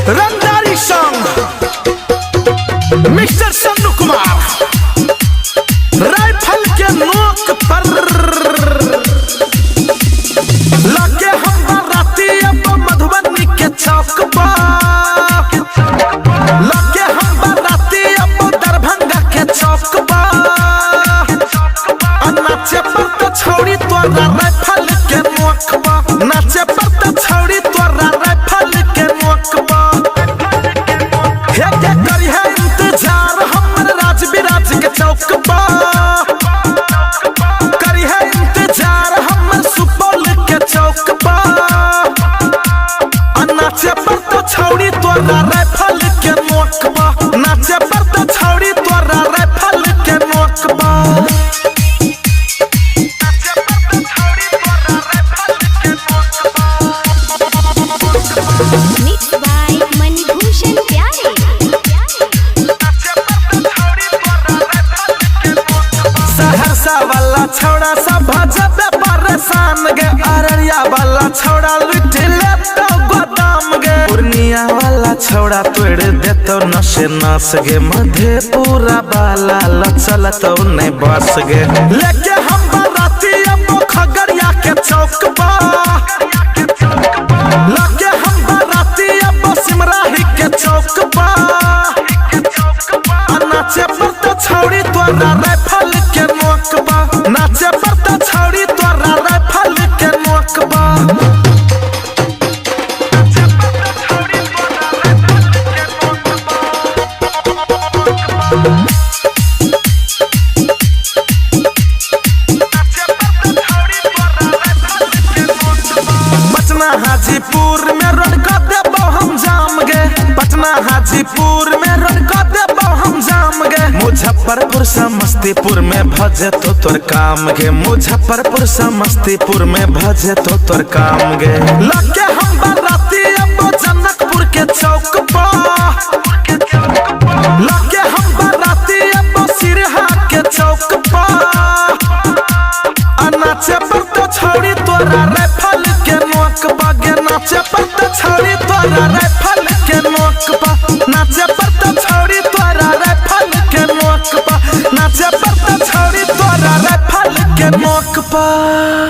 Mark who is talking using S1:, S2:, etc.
S1: Rangari song mister Sannu Kumar rifle के नोक पर लगे हम राती अब मधुबनी के चौक पर लगे हम राती अब दरभंगा के चौक पर नाचे पर तो छोड़ी तोरा राइफल के नोक पर नाचे पर तो छोड़ी तोरा राइफल के नोक पर हे के करी है इंतजार हमर राज विराज के चौक पर करी है इंतजार हमर सुपौल के चौक पर नाचे पर तो छोड़ी तोरा राइफल के नोक पर नाचे पर तो छोड़ी तोरा राइफल के नोक पर छोड़ा सब भजबे परेशान गे अररिया वाला छोड़ा लुट ले तो गोदाम गे पूर्णिया वाला छोड़ा तोड़ दे तो नशे नास गे मधेपुरा वाला लचल तो नहीं बस गे लेके हम बाराती अब खगड़िया के चौक पर लगे हम बाराती अब सिमराही के चौक पर नाचे पर तो छोड़ी तोरा राइफल के नोक पर नाचे पर तो छोड़ी तोरा राइफल के नोक पर पटना हाजीपुर में रोड का देबो हम जाम गे पटना हाजीपुर में रोड का देबो हम जाम गे मुजफ्फरपुर समस्तीपुर में भजे तो तोर काम गे मुजफ्फरपुर समस्तीपुर में भजे तो तोर काम गे लगे हम बाराती अब जनकपुर के चौक पर लगे हम बाराती अब सिरहा के चौक पर नाचे पर तो छोड़ी तोरा राइफल के नोक पर गे नाचे पर तो छोड़ी तोरा राइफल के नोक पर नाचे पर तो छोड़ी तोरा राइफल के नोक पर नाचे पर तो छोड़ी तोरा राइफल के नोक पर।